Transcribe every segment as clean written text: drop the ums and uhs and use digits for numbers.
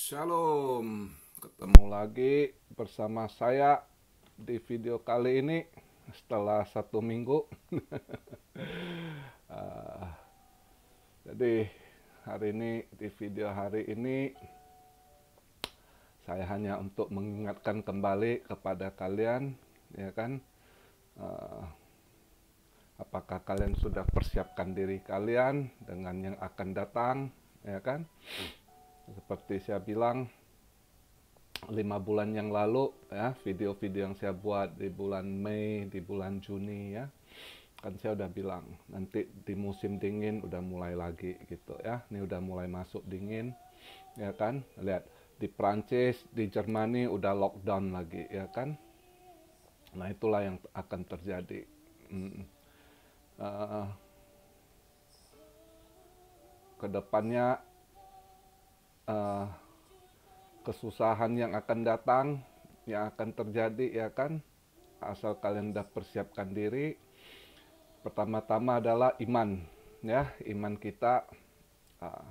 Shalom, ketemu lagi bersama saya di video kali ini setelah 1 minggu. Ah, jadi hari ini di video hari ini saya hanya untuk mengingatkan kembali kepada kalian, ya kan? Ah, apakah kalian sudah persiapkan diri kalian dengan yang akan datang, ya kan? Seperti saya bilang 5 bulan yang lalu ya, video-video yang saya buat di bulan Mei, di bulan Juni ya, kan saya udah bilang nanti di musim dingin udah mulai lagi gitu ya. Ini udah mulai masuk dingin ya kan. Lihat di Prancis, di Jerman udah lockdown lagi ya kan. Nah itulah yang akan terjadi. Uh, Kedepannya uh, kesusahan yang akan datang, yang akan terjadi ya kan, asal kalian udah persiapkan diri. Pertama-tama adalah iman ya, iman kita uh,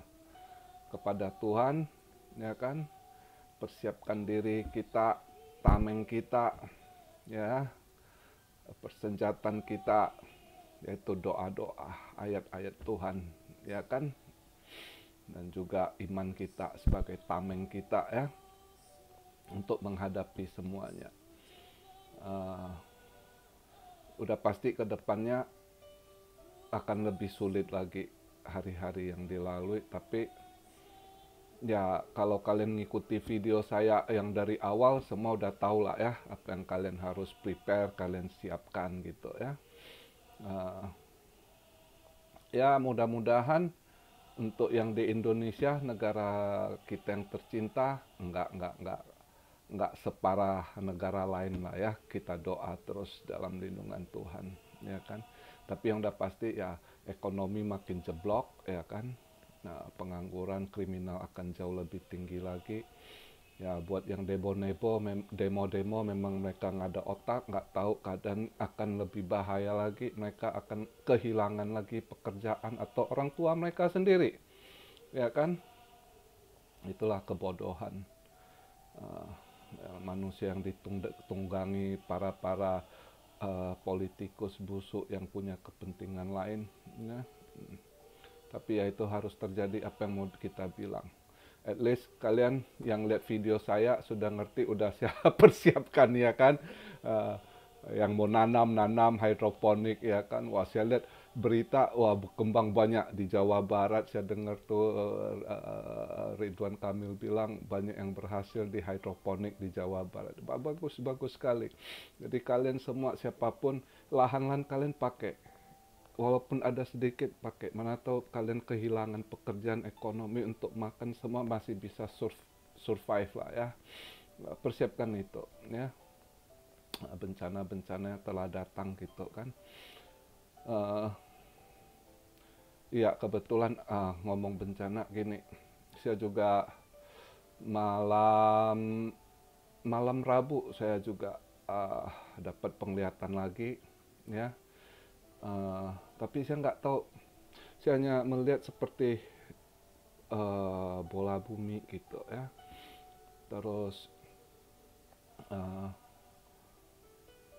kepada Tuhan ya kan. Persiapkan diri kita, tameng kita ya, persenjataan kita, yaitu doa-doa, ayat-ayat Tuhan ya kan, dan juga iman kita sebagai tameng kita ya, untuk menghadapi semuanya. Udah pasti ke depannya akan lebih sulit lagi hari-hari yang dilalui, tapi ya kalau kalian ngikuti video saya yang dari awal, semua udah tahu lah ya apa yang kalian harus prepare, kalian siapkan gitu ya. Ya mudah-mudahan untuk yang di Indonesia, negara kita yang tercinta, nggak separah negara lain lah ya. Kita doa terus dalam lindungan Tuhan ya kan. Tapi yang udah pasti ya, ekonomi makin jeblok ya kan. Nah, pengangguran, kriminal akan jauh lebih tinggi lagi. Ya, buat yang demo-demo memang mereka nggak ada otak, nggak tahu keadaan akan lebih bahaya lagi. Mereka akan kehilangan lagi pekerjaan atau orang tua mereka sendiri. Ya kan? Itulah kebodohan. Uh, Manusia yang ditunggangi para politikus busuk yang punya kepentingan lain ya. Tapi ya itu harus terjadi apa yang mau kita bilang. At least kalian yang lihat video saya sudah ngerti, udah saya persiapkan ya kan. Yang mau nanam hidroponik ya kan. Wah, saya lihat berita, wah berkembang banyak di Jawa Barat. Saya dengar tuh Ridwan Kamil bilang banyak yang berhasil di hidroponik di Jawa Barat. Bagus sekali. Jadi kalian semua, siapapun, lahan-lahan kalian pakai. Walaupun ada sedikit pakai, mana tahu kalian kehilangan pekerjaan, ekonomi untuk makan, semua masih bisa survive lah ya. Persiapkan itu ya, bencana-bencana yang telah datang gitu kan. Iya, kebetulan ngomong bencana gini, saya juga malam Rabu saya juga dapat penglihatan lagi ya. Tapi saya nggak tahu, saya hanya melihat seperti bola bumi gitu ya. Terus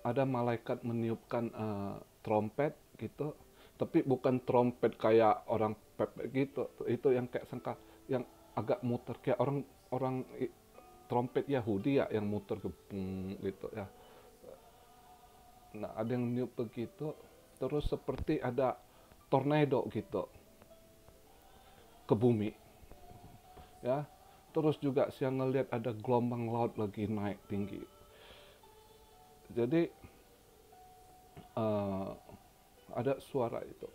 ada malaikat meniupkan trompet gitu, tapi bukan trompet kayak orang pepet gitu. Itu yang kayak sangka, yang agak muter kayak orang trompet Yahudi ya, yang muter gitu ya. Nah, ada yang niup begitu, terus seperti ada tornado gitu ke bumi ya. Terus juga saya ngelihat ada gelombang laut lagi naik tinggi. Jadi ada suara itu,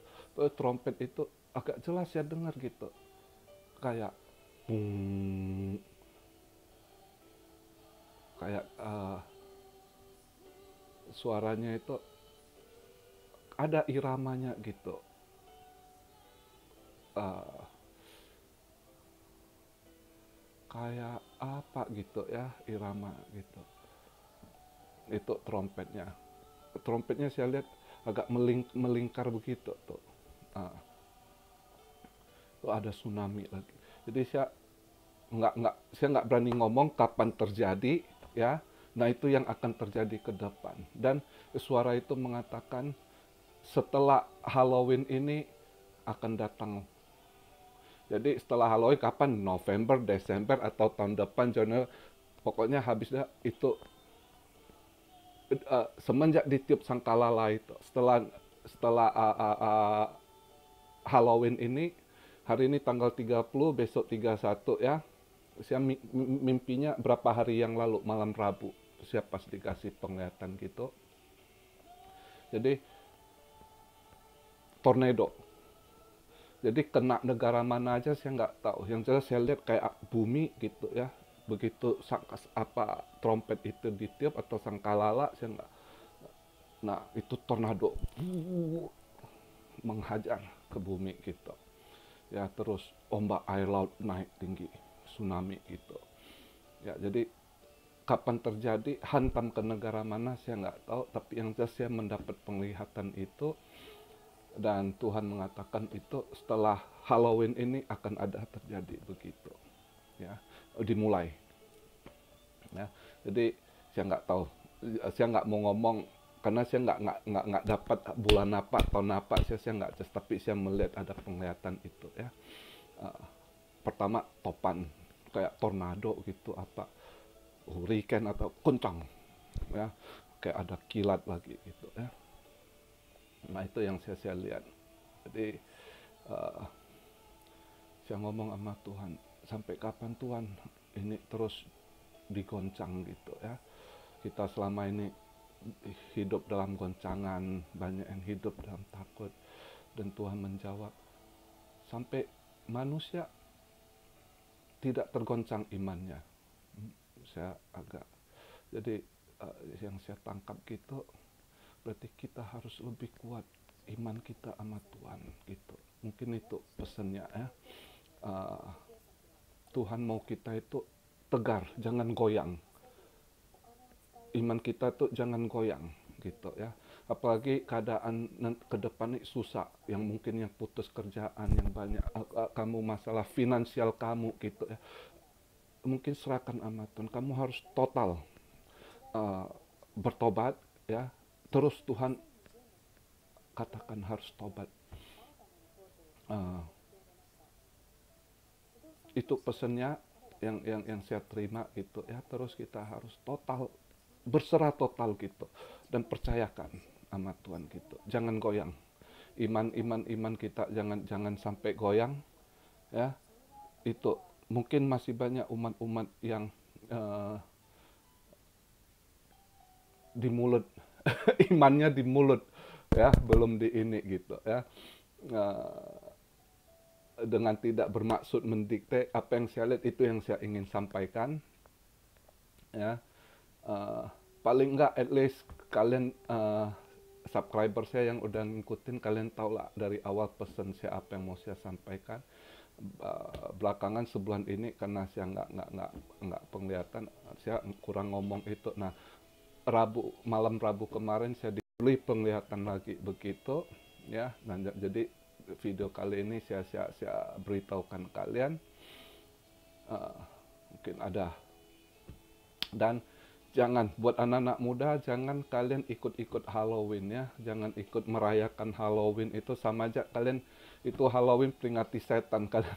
trompet itu agak jelas saya dengar gitu, kayak kayak suaranya itu ada iramanya gitu. Kayak apa gitu ya, irama gitu. Itu trompetnya. Trompetnya saya lihat agak melingkar begitu tuh. Tuh ada tsunami lagi. Jadi saya saya nggak berani ngomong kapan terjadi, ya. Nah, itu yang akan terjadi ke depan. Dan suara itu mengatakan setelah Halloween ini akan datang. Jadi setelah Halloween kapan? November, Desember atau tahun depan, Januari. Pokoknya habis dah itu, semenjak ditiup sangkalala itu, setelah Halloween ini, hari ini tanggal 30, besok 31 ya. Saya mimpinya berapa hari yang lalu, malam Rabu. Saya pas dikasih penglihatan gitu. Jadi tornado. Jadi kena negara mana aja saya nggak tahu. Yang jelas saya lihat kayak bumi gitu ya. Begitu trompet itu ditiup atau sangkalala, saya nggak. Nah, itu tornado menghajar ke bumi gitu. Ya, terus ombak air laut naik tinggi, tsunami gitu. Ya, jadi kapan terjadi, hantam ke negara mana saya nggak tahu, tapi yang jelas saya mendapat penglihatan itu, dan Tuhan mengatakan itu setelah Halloween ini akan ada terjadi begitu. Ya, dimulai. Ya, jadi saya nggak tahu, saya nggak mau ngomong karena saya nggak dapat bulan apa, tahun apa, saya nggak jelas, tapi saya melihat ada penglihatan itu ya. Pertama topan kayak tornado gitu, apa hurricane atau kencang ya, kayak ada kilat lagi gitu ya. Nah, itu yang saya lihat. Jadi saya ngomong sama Tuhan, sampai kapan Tuhan ini terus digoncang gitu ya. Kita selama ini hidup dalam goncangan, banyak yang hidup dalam takut, dan Tuhan menjawab sampai manusia tidak tergoncang imannya. Saya agak, jadi yang saya tangkap gitu, berarti kita harus lebih kuat iman kita sama Tuhan gitu. Mungkin itu pesannya ya. Tuhan mau kita itu tegar, jangan goyang. Iman kita tuh jangan goyang gitu ya. Apalagi keadaan ke depan ini susah, yang mungkin yang putus kerjaan, yang banyak kamu masalah finansial kamu gitu ya. Mungkin serahkan sama Tuhan. Kamu harus total bertobat ya. Terus Tuhan katakan harus tobat. Itu pesannya yang saya terima gitu ya. Terus kita harus total, berserah total gitu, dan percayakan sama Tuhan gitu. Jangan goyang. Iman kita jangan sampai goyang ya. Itu mungkin masih banyak umat-umat yang di mulut imannya di mulut ya, belum di ini gitu ya. Dengan tidak bermaksud mendikte, apa yang saya lihat itu yang saya ingin sampaikan ya. Paling enggak at least kalian subscriber saya yang udah ngikutin, kalian tahu lah dari awal pesan saya apa yang mau saya sampaikan. Belakangan sebulan ini karena saya nggak penglihatan, saya kurang ngomong itu. Nah, malam Rabu kemarin saya diberi penglihatan lagi begitu ya. Nah, jadi video kali ini saya beritahukan kalian, mungkin ada. Dan jangan, buat anak-anak muda, jangan kalian ikut-ikut Halloween ya. Jangan ikut merayakan Halloween, itu sama aja kalian itu Halloween peringati setan. Kalian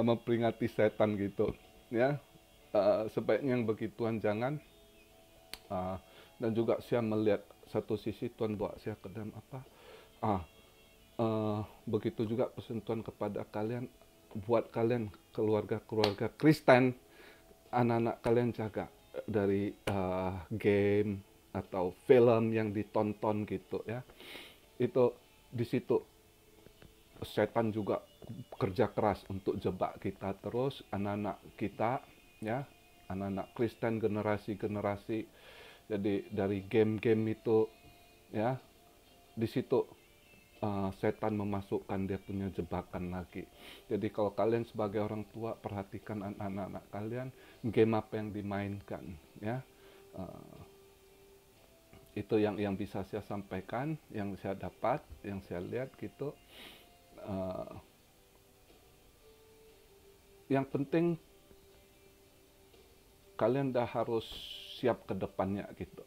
memperingati setan gitu ya. Sebaiknya yang begituan jangan. Dan juga saya melihat satu sisi Tuhan bawa saya ke dalam apa. Begitu juga pesan Tuhan kepada kalian, buat kalian keluarga Kristen, anak-anak kalian jaga dari game atau film yang ditonton gitu ya. Itu di situ setan juga kerja keras untuk jebak kita terus, anak-anak kita ya, anak-anak Kristen generasi. Jadi dari game-game itu ya, di situ setan memasukkan dia punya jebakan lagi. Jadi kalau kalian sebagai orang tua, perhatikan anak-anak kalian, game apa yang dimainkan ya. Itu yang bisa saya sampaikan, yang saya dapat, yang saya lihat gitu. yang penting kalian dah harus siap ke depannya gitu,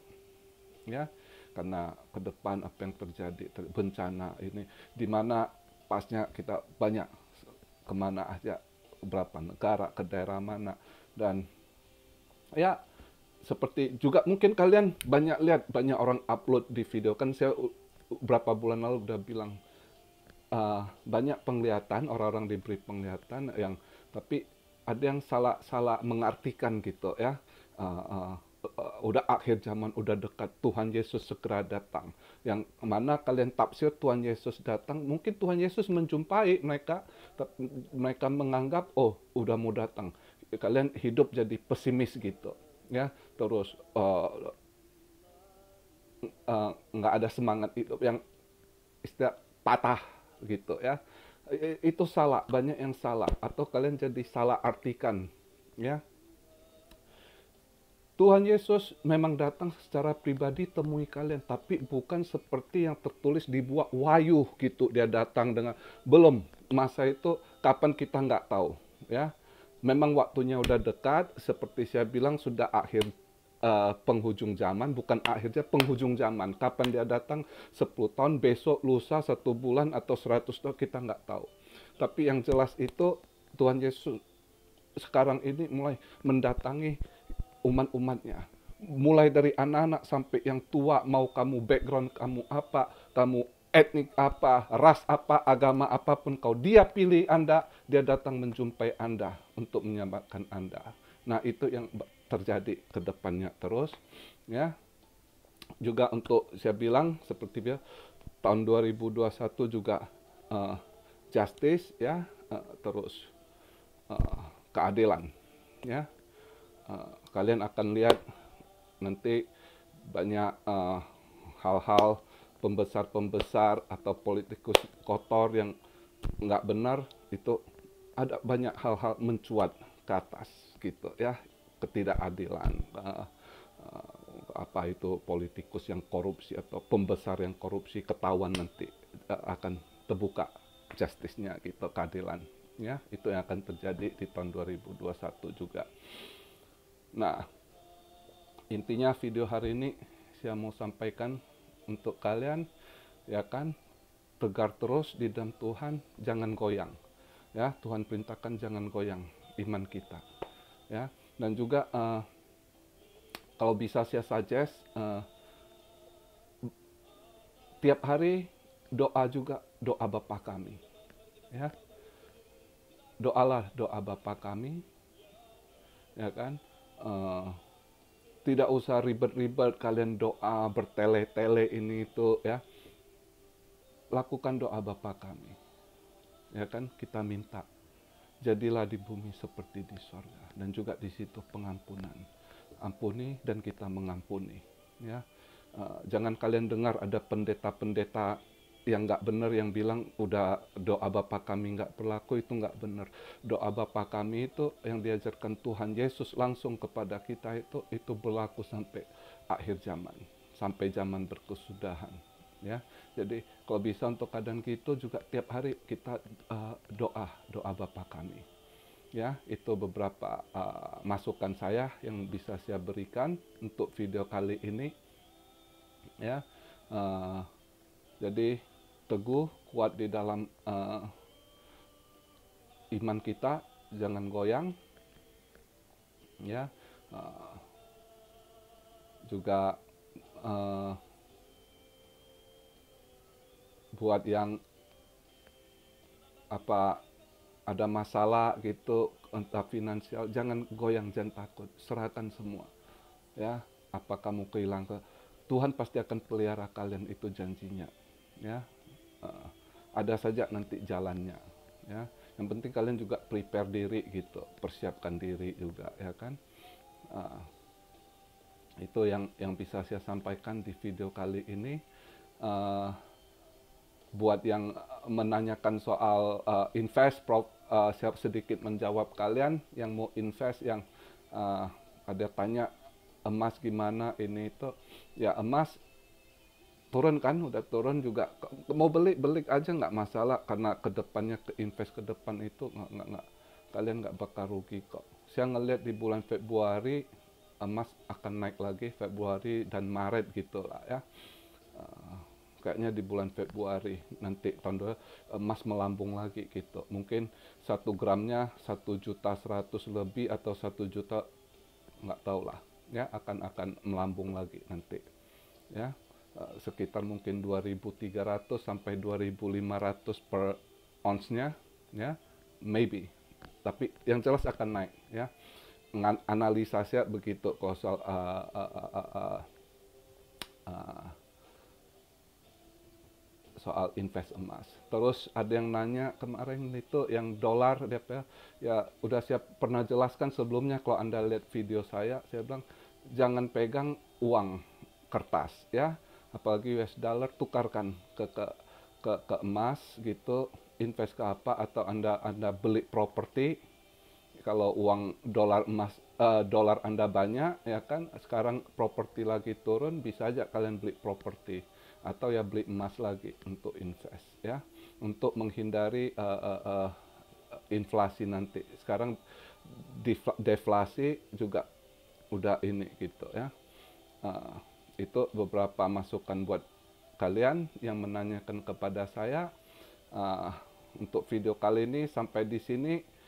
ya. Karena ke depan apa yang terjadi, bencana ini, di mana pasnya kita banyak kemana aja, berapa negara, ke daerah mana, dan ya seperti juga mungkin kalian banyak lihat banyak orang upload di video kan, saya berapa bulan lalu udah bilang banyak penglihatan, orang-orang diberi penglihatan yang tapi ada yang salah mengartikan gitu ya. Uh, uh, udah akhir zaman, udah dekat, Tuhan Yesus segera datang. Yang mana kalian tafsir Tuhan Yesus datang, mungkin Tuhan Yesus menjumpai mereka, mereka menganggap oh udah mau datang. Kalian hidup jadi pesimis gitu, ya. Terus nggak ada semangat hidup, yang istilah patah gitu ya. Itu salah, banyak yang salah, atau kalian jadi salah artikan ya. Tuhan Yesus memang datang secara pribadi temui kalian, tapi bukan seperti yang tertulis dibuat wahyu gitu. Dia datang dengan belum, masa itu kapan kita nggak tahu ya. Memang waktunya udah dekat, seperti saya bilang sudah akhir penghujung zaman, bukan akhirnya penghujung zaman. Kapan dia datang, 10 tahun, besok, lusa, 1 bulan, atau 100 tahun, kita nggak tahu. Tapi yang jelas itu Tuhan Yesus sekarang ini mulai mendatangi umat-umatnya. Mulai dari anak-anak sampai yang tua, mau kamu background kamu apa, kamu etnik apa, ras apa, agama apapun kau, dia pilih Anda, dia datang menjumpai Anda untuk menyelamatkan Anda. Nah, itu yang terjadi ke depannya terus ya. Juga untuk saya bilang seperti dia tahun 2021 juga justice ya, terus keadilan ya. Kalian akan lihat nanti banyak hal-hal pembesar-pembesar atau politikus kotor yang nggak benar, itu ada banyak hal-hal mencuat ke atas gitu ya, ketidakadilan, apa itu politikus yang korupsi atau pembesar yang korupsi, ketahuan nanti akan terbuka justice-nya gitu, keadilan ya. Itu yang akan terjadi di tahun 2021 juga. Nah, intinya video hari ini saya mau sampaikan untuk kalian ya kan, tegar terus di dalam Tuhan, jangan goyang ya. Tuhan perintahkan jangan goyang iman kita ya. Dan juga kalau bisa saya suggest tiap hari doa juga, doa Bapa kami ya. Doalah doa Bapa kami ya kan. Tidak usah ribet-ribet kalian doa bertele-tele ini itu ya. Lakukan doa Bapa kami ya kan, kita minta jadilah di bumi seperti di sorga, dan juga di situ pengampunan, ampuni dan kita mengampuni ya. Jangan kalian dengar ada pendeta-pendeta yang nggak benar yang bilang udah doa Bapa kami nggak berlaku, itu nggak benar. Doa Bapa kami itu yang diajarkan Tuhan Yesus langsung kepada kita itu berlaku sampai akhir zaman, sampai zaman berkesudahan ya. Jadi kalau bisa untuk keadaan gitu juga tiap hari kita doa Bapa kami ya. Itu beberapa masukan saya yang bisa saya berikan untuk video kali ini ya. Jadi teguh, kuat di dalam iman kita, jangan goyang ya. Juga buat yang apa ada masalah gitu entah finansial, jangan goyang, jangan takut, serahkan semua ya. Apa kamu kehilangan, Tuhan pasti akan pelihara kalian, itu janjinya ya. Ada saja nanti jalannya ya. Yang penting kalian juga prepare diri gitu, persiapkan diri juga ya kan. Itu yang bisa saya sampaikan di video kali ini. Buat yang menanyakan soal invest, saya sedikit menjawab kalian yang mau invest, yang ada tanya emas gimana ini itu ya. Emas turun kan, udah turun juga, mau beli aja nggak masalah, karena kedepannya ke invest ke depan itu nggak kalian nggak bakal rugi kok. Saya ngelihat di bulan Februari emas akan naik lagi, Februari dan Maret gitu lah ya. Kayaknya di bulan Februari nanti tahun emas melambung lagi gitu. Mungkin 1 gramnya 1.100.000 lebih atau 1 juta, nggak tahu lah ya, akan melambung lagi nanti ya. Sekitar mungkin 2.300 sampai 2.500 per ounce-nya ya, maybe. Tapi yang jelas akan naik ya. Analisa saya begitu kalau soal soal invest emas. Terus ada yang nanya kemarin itu yang dolar, ya udah saya pernah jelaskan sebelumnya. Kalau Anda lihat video saya bilang jangan pegang uang kertas ya, apalagi US dollar, tukarkan ke emas gitu, invest ke apa, atau Anda beli properti. Kalau uang dolar dolar Anda banyak ya kan, sekarang properti lagi turun, bisa aja kalian beli properti atau ya beli emas lagi untuk invest ya, untuk menghindari inflasi nanti. Sekarang deflasi juga udah ini gitu ya. Itu beberapa masukan buat kalian yang menanyakan kepada saya. Untuk video kali ini sampai di sini.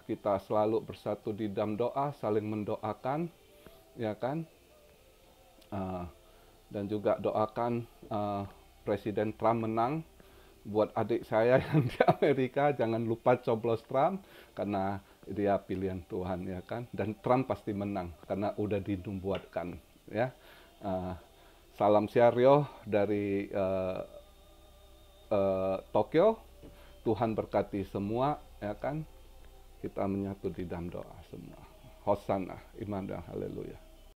Kita selalu bersatu di dalam doa, saling mendoakan, ya kan? Dan juga doakan Presiden Trump menang. Buat adik saya yang di Amerika, jangan lupa coblos Trump karena dia pilihan Tuhan, ya kan? Dan Trump pasti menang karena udah dinubuatkan, ya. Salam Syaryo dari Tokyo. Tuhan berkati semua, ya kan? Kita menyatu di dalam doa semua. Hosana, iman dan haleluya.